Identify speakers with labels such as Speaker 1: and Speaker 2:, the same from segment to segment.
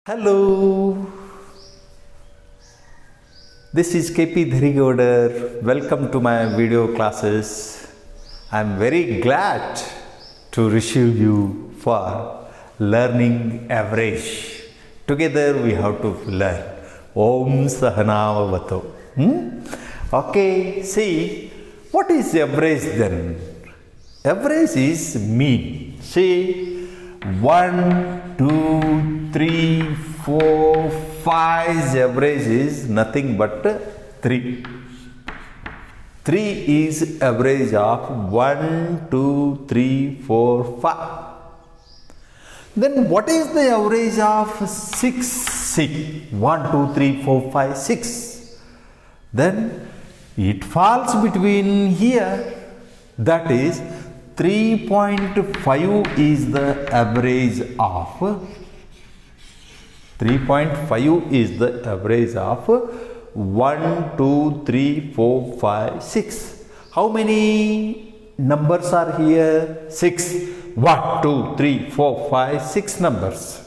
Speaker 1: Hello, this is KP Dharigodar. Welcome to my video classes. I am very glad to receive you for learning average. Together we have to learn Om Sahanavavato. Okay, see, what is average then? Average is mean. See, 1, 2, 3, 4, 5 average is nothing but 3. 3 is average of 1, 2, 3, 4, 5. Then what is the average of 6? See, 1, 2, 3, 4, 5, 6. Then it falls between here, that is 3.5 is the average of 3.5 is the average of 1, 2, 3, 4, 5, 6. How many numbers are here? 6. 1, 2, 3, 4, 5, 6 numbers.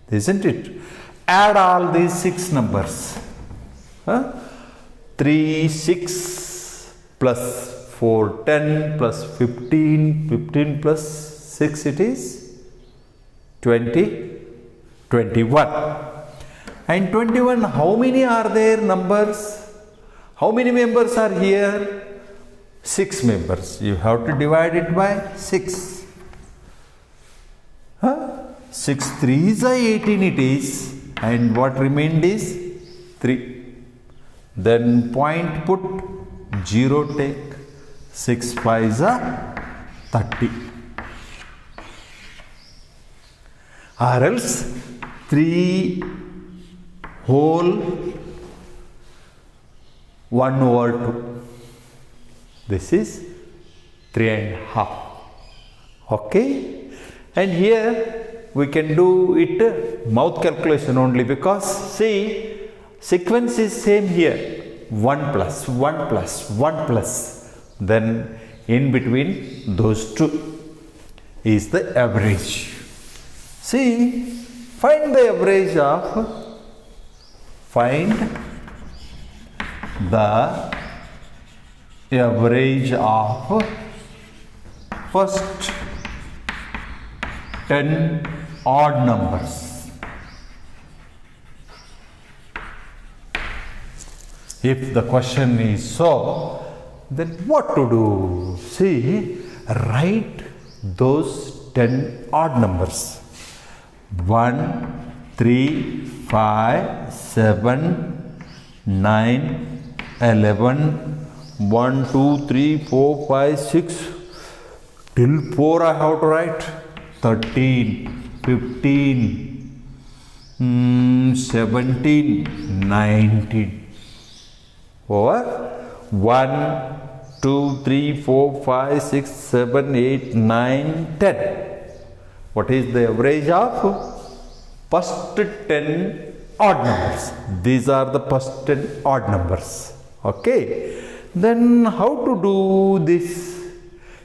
Speaker 1: Isn't it? Add all these 6 numbers. 3, 6 plus 4, 10 plus 15, 15 plus 6 it is 20, 21. And 21, how many are there numbers? How many members are here? 6 members. You have to divide it by 6. 6 3s are 18 it is. And what remained is 3. Then point put, 0 take. 6 5s are 30. Or else 3 whole 1 over 2. This is 3.5. Okay? And here we can do it mouth calculation only, because see, sequence is same here. 1 plus 1 plus 1 plus. Then in between those two is the average. See, find the average of first 10 odd numbers. If the question is so, then what to do? See, write those 10 odd numbers. 1, 3, 5, 7, 9, 11, 1, 2, 3, 4, 5, 6. Till 4 I have to write. 13, 15, 17, 19. Over 1, 2, 3, 4, 5, 6, 7, 8, 9, 10. What is the average of first 10 odd numbers? These are the first 10 odd numbers. Okay. Then how to do this?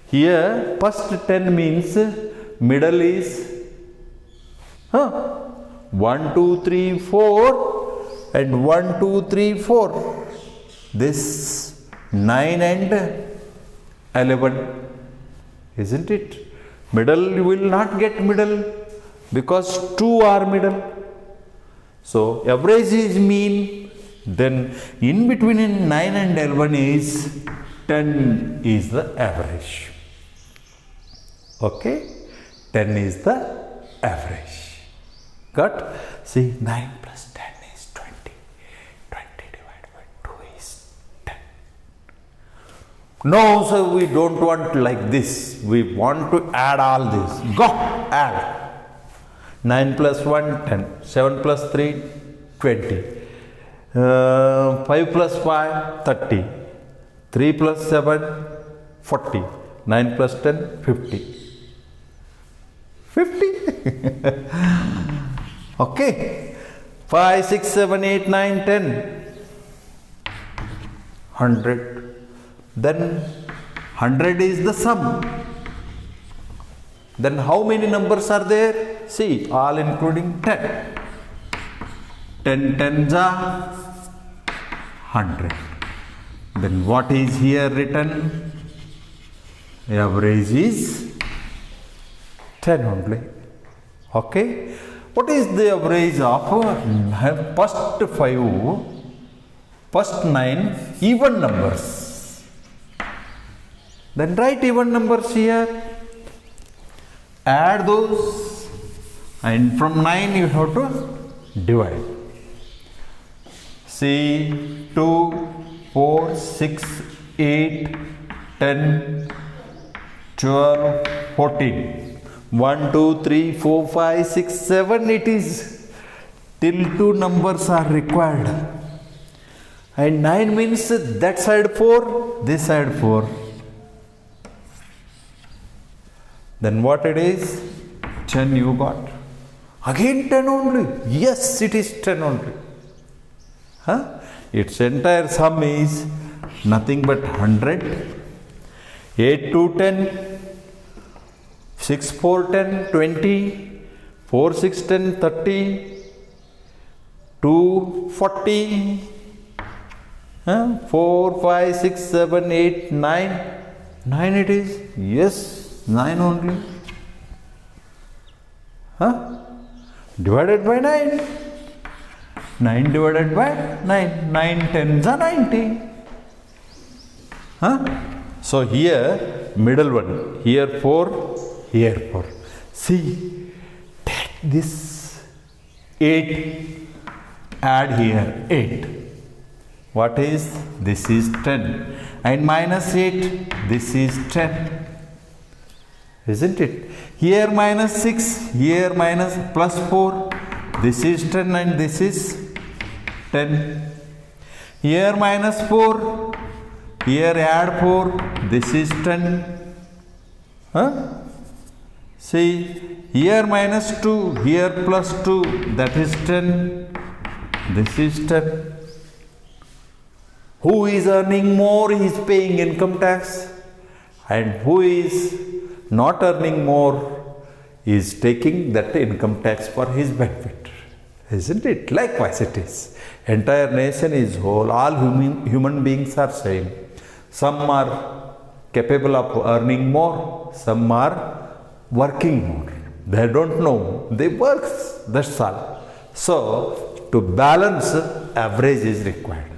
Speaker 1: Here first 10 means middle is 1, 2, 3, 4 and 1, 2, 3, 4. This 9 and 11, isn't it? Middle you will not get middle, because 2 are middle. So average is mean. Then in between 9 and 11 is 10 is the average. Okay, 10 is the average. Got? See, 9 plus 10 is 20. 20 divided by 2 is 10. No, so we don't want like this. We want to add all this. Go, add. 9 plus 1, 10. 7 plus 3, 20. 5 plus 5, 30. 3 plus 7, 40. 9 plus 10, 50. 50. Okay. 5, 6, 7, 8, 9, 10. 100. Then 100 is the sum. Then how many numbers are there? See, all including 10. 10 tens are 100. Then what is here written? Average is 10 only. Okay. What is the average of first 9 even numbers? Then write even numbers here. Add those, and from 9 you have to divide. See, 2, 4, 6, 8, 10, 12, 14. 1, 2, 3, 4, 5, 6, 7 it is. Till 2 numbers are required. And 9 means that side 4, this side 4. Then what it is? 10 you got. Again 10 only. Yes, it is 10 only. Huh? Its entire sum is nothing but 100. 8 to 10. 6, 4, 10, 20. 4, 6, 10, 30. 2, 40. 4, 5, 6, 7, 8, 9. 9 it is. Yes, 9 only. Divided by 9. 9 divided by 9. 9 tens are 90. So here, middle one. Here 4. Here 4. See, take this 8. Add here 8. What is? This is 10. And minus 8. This is 10. Isn't it? Here minus 6. Here minus plus 4. This is 10 and this is 10. Here minus 4. Here add 4. This is 10. See, here minus 2. Here plus 2. That is 10. This is 10. Who is earning more? He is paying income tax. And who is not earning more is taking that income tax for his benefit. Isn't it? Likewise it is. Entire nation is whole. All human beings are same. Some are capable of earning more. Some are working more. They don't know. They work. That's all. So, to balance, average is required.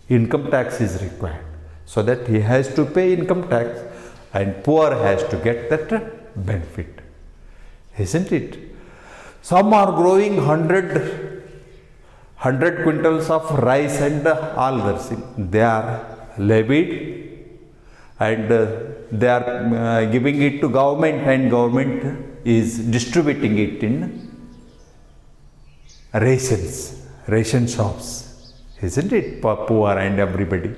Speaker 1: Income tax is required. So that he has to pay income tax and poor has to get that benefit. Isn't it? Some are growing 100 quintals of rice and all other things. They are levied and they are giving it to government, and government is distributing it in ration shops. Isn't it? For poor and everybody.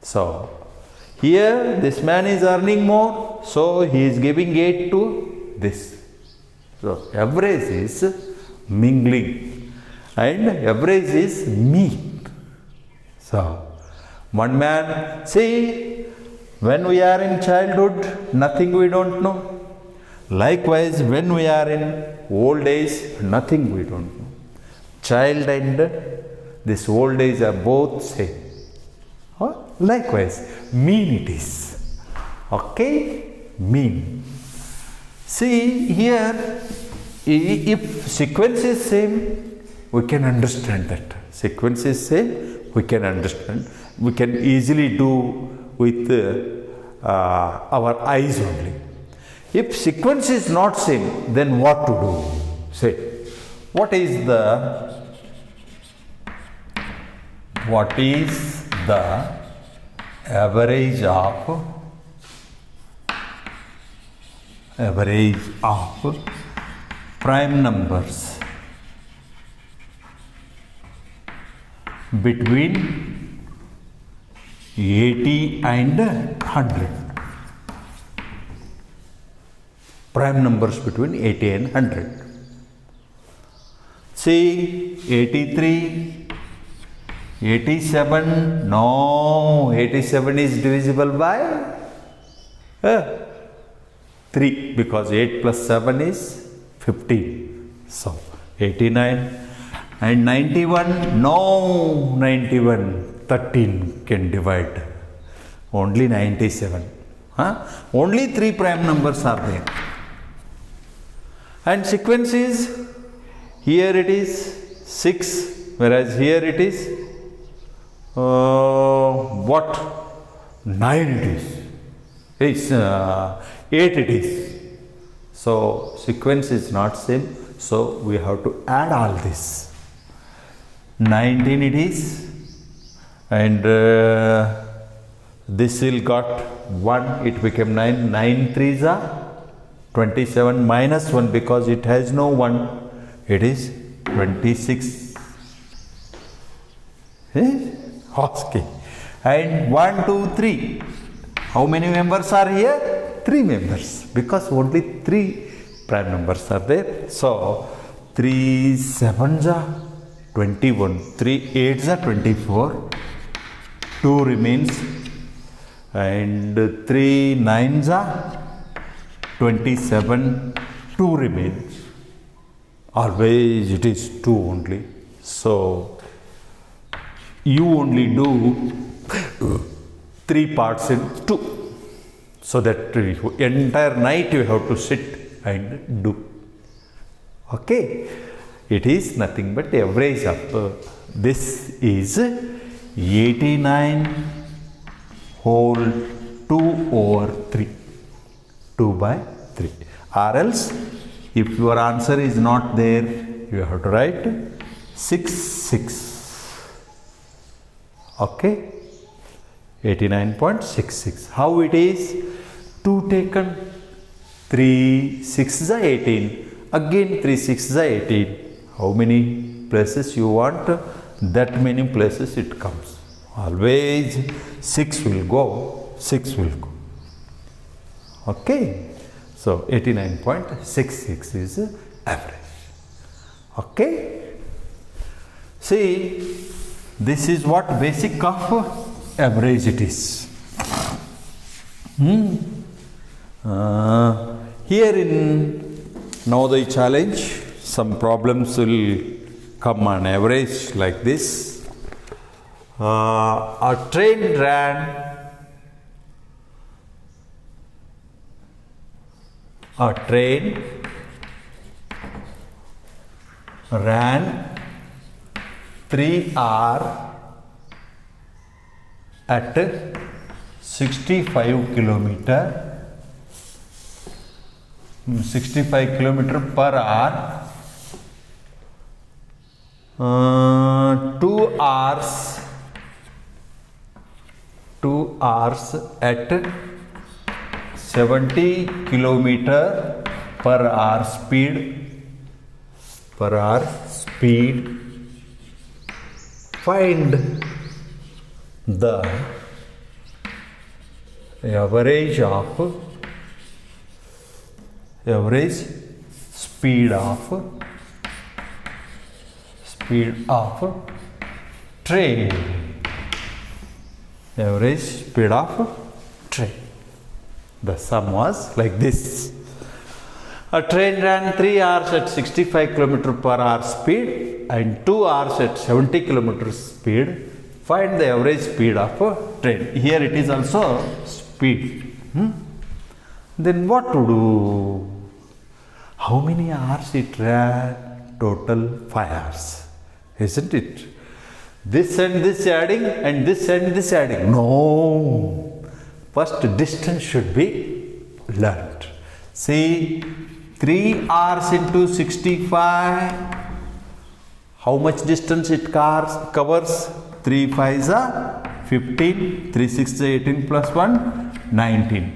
Speaker 1: So, here this man is earning more, so he is giving aid to this. So, average is mingling and average is me. So, one man, see, when we are in childhood, nothing we don't know. Likewise, when we are in old age, nothing we don't know. Child and this old age are both same. Likewise, mean it is. Okay? Mean. See here, if sequence is same, we can understand that. Sequence is same, we can understand. We can easily do with our eyes only. If sequence is not same, then what to do? Say, what is the average of prime numbers between 80 and 100? Prime numbers between 80 and 100. See, 83, 87, no, 87 is divisible by 3, because 8 plus 7 is 15. So, 89 And 91, no, 91, 13 can divide. Only 97. Only 3 prime numbers are there. And sequence is, here it is 6, whereas here it is what? 9 it is. It's 8 it is. So sequence is not same. So we have to add all this. 19 it is, and this will got 1, it became 9. 9 3s are 27 minus 1 because it has no 1. It is 26. Okay. And 1, 2, 3. How many members are here? 3 members, because only 3 prime numbers are there. So 3 7s are 21, 3 8s are 24, 2 remains, and 3 9s are 27, 2 remains. Always it is 2 only. So you only do 3 parts in 2, so that entire night you have to sit and do. Okay, it is nothing but average of this is 89 whole 2 over 3, 2 by 3. Or else, if your answer is not there, you have to write 6 6. Okay, 89.66. How it is? 2 taken, 3 6s are 18. Again 3 6s are 18. How many places you want? That many places it comes. Always 6 will go. 6 will go. Okay. So 89.66 is average. Okay. See, this is what basic of average it is. Here in Navodaya challenge, some problems will come on average like this. A train ran a train ran 3 hours at 65 kilometer 65 kilometer per hour, 2 hours at 70 kilometer per hour speed, find the average speed of train. Average speed of train. The sum was like this. A train ran 3 hours at 65 km per hour speed and 2 hours at 70 km speed. Find the average speed of a train. Here it is also speed. Then what to do? How many hours it ran? Total 5 hours. Isn't it? This and this adding and this and this adding. No. First distance should be learned. See, 3 hours into 65. How much distance it covers? 3 5s are 15, 3 6 are 18 plus 1, 19.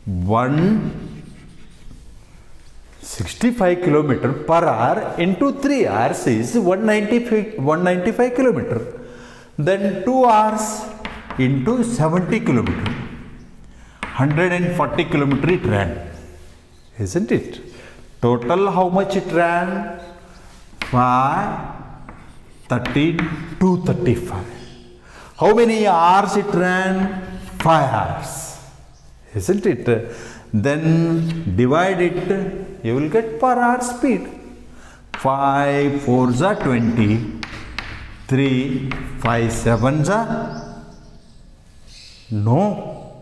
Speaker 1: 165 km per hour into 3 hours is 195 km. Then 2 hours into 70 km. 140 km it ran. Isn't it? Total how much it ran? 5, 13, 235. How many hours it ran? 5 hours. Isn't it? Then divide it, you will get per hour speed. 5 4s are 20, 3 5 7s are, no,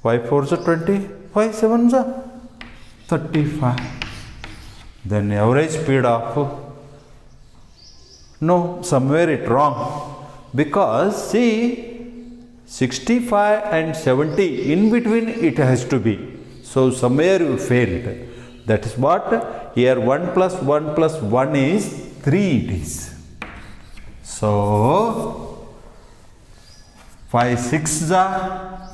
Speaker 1: 5 4s are 20, 5 7s are 35. Then average speed of, no, somewhere it wrong, because see 65 and 70 in between it has to be. So somewhere you failed. That is what here 1 plus 1 plus 1 is 3 it is. So 5 6 are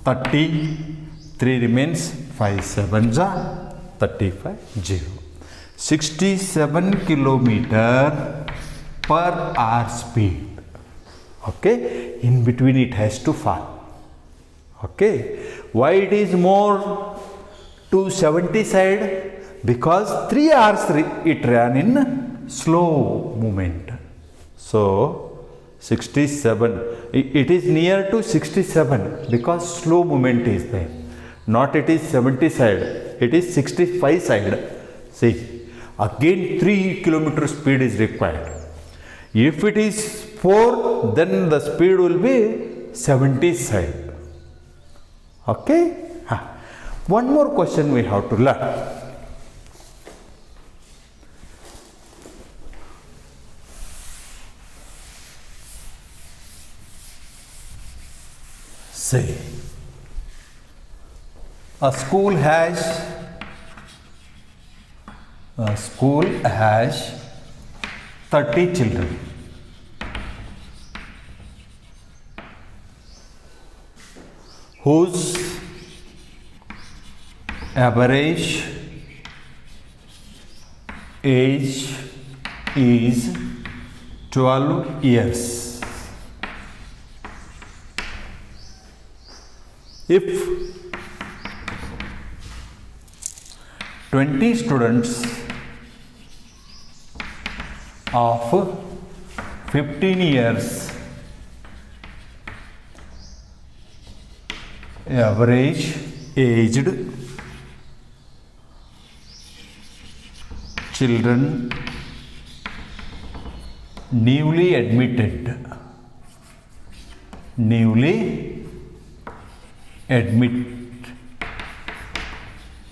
Speaker 1: 30, 3 remains, 5 7 are 35, 0. 67 kilometer per hour speed. Okay, in between it has to fall. Okay, why it is more to 70 side? Because 3 hours it ran in slow movement. So 67, it is near to 67 because slow movement is there. Not it is 70 side, it is 65 side. See, again 3 kilometer speed is required. If it is 4, then the speed will be 70 side. Okay? One more question we have to learn. Say, a school has 30 children. Whose average age is 12 years. If 20 students of 15 years average aged children newly admitted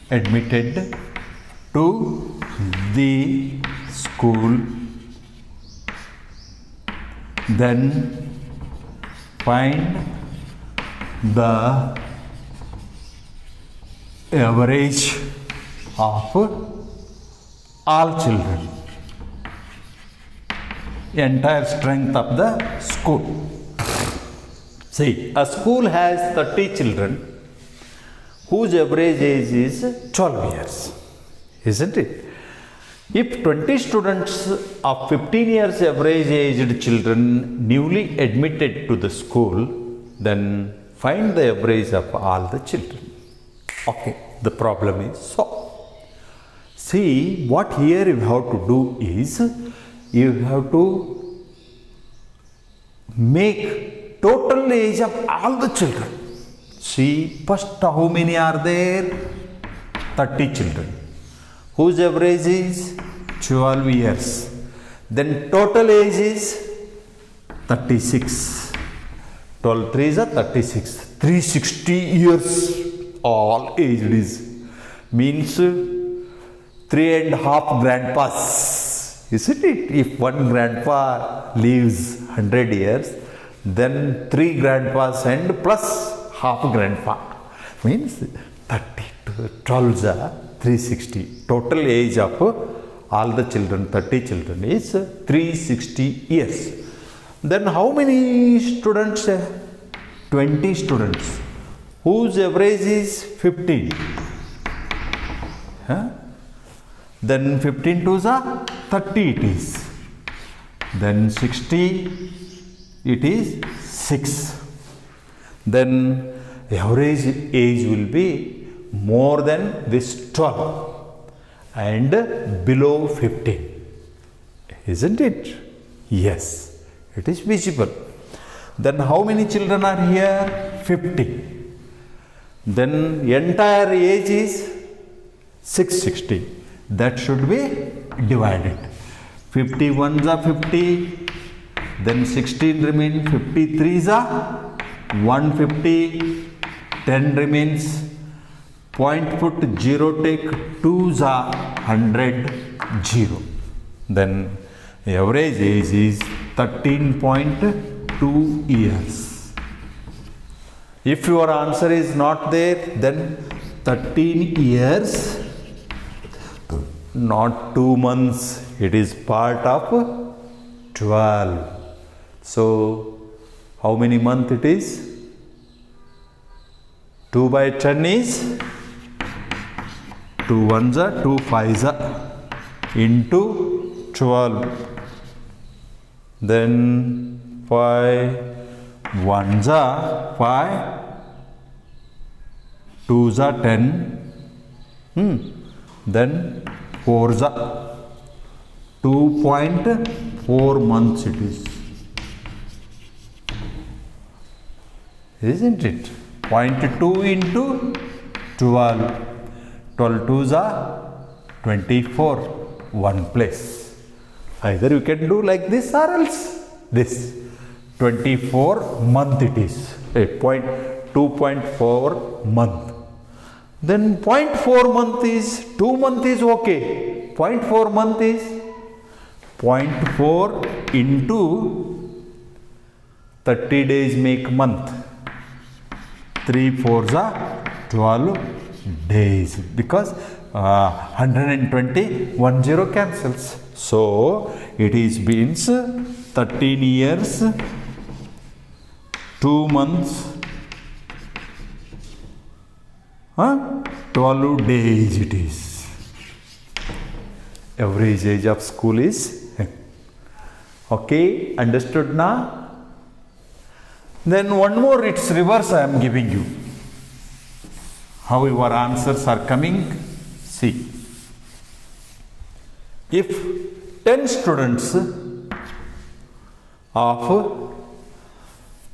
Speaker 1: to the school, then find the average of all children, entire strength of the school. See, a school has 30 children whose average age is 12 years, isn't it? If 20 students of 15 years average aged children newly admitted to the school, then find the average of all the children. Okay, the problem is solved. See, what here you have to do is, you have to make total age of all the children. See, first how many are there? 30 children, whose average is 12 years. Then total age is 36. 12 3s are 36. 360 years all aged is. Means 3.5 grandpas. Isn't it? If one grandpa lives 100 years, then 3 grandpas and plus half grandpa. Means 12s are 360. Total age of all the children, 30 children, is 360 years. Then how many students? 20 students, whose average is 15. Then 15 2s are 30 it is. Then 60 it is 6. Then average age will be more than this 12 and below 15. Isn't it? Yes, it is visible. Then how many children are here? 50. Then entire age is 660. That should be divided. 51s are 50, then 16 remain, 53s are 150, 10 remains, point put 0 take, 2s are 100, 0. Then average age is 13.2 years. If your answer is not there, then 13 years, not 2 months, it is part of 12. So, how many months it is? 2 by 10 is 2 ones are 2 fives are into 12. Then 5 ones are 5, 2s are 10. Then 4s are 2.4 months it is. Isn't it? 0.2 into 12. 12 twos are 24. One place. Either you can do like this or else this. 24 month it is. 2.4 month. Then 0.4 month is 2 month is okay. 0.4 month is 0.4 into 30 days make month. 3 4s are 12 days because 120 10 cancels. So it is means 13 years 2 months 12 days it is. Average age of school is okay, understood now? Then one more, its reverse I am giving you. How your answers are coming? See. If 10 students of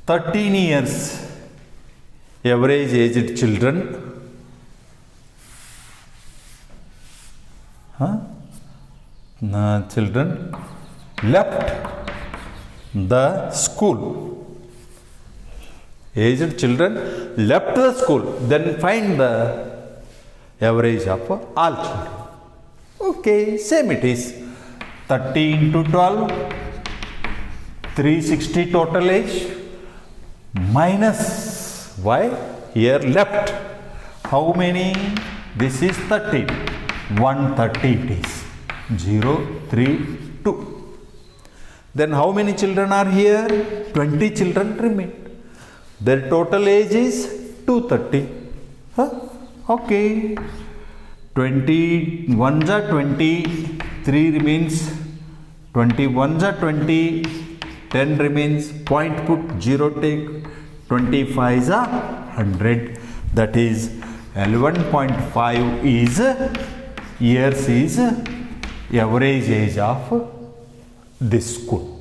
Speaker 1: 13 years average aged children children left the school. Aged children left the school, then find the average of all children. Okay, same it is. 30 into 12, 360 total age, minus, why? Here left. How many? This is 13. 130 it is. 0, 3, 2. Then how many children are here? 20 children remain. Their total age is 230. Okay. 21s are 20, 3 remains, 21s are 20, 10 remains, point put 0 take, 25s are 100. That is 11.5 is years is average age of this school.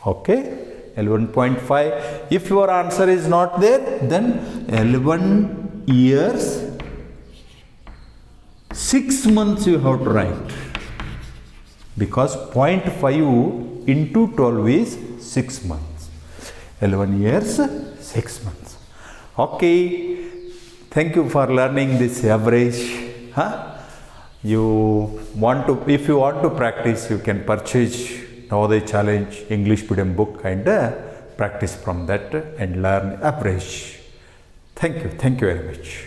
Speaker 1: Okay. 11.5. If your answer is not there, then 11 years 6 months you have to write, because 0.5 into 12 is 6 months. 11 years 6 months. Okay, thank you for learning this average. You want to, if you want to practice, you can purchase Navodaya Challenge English medium book and practice from that and learn average. Thank you very much.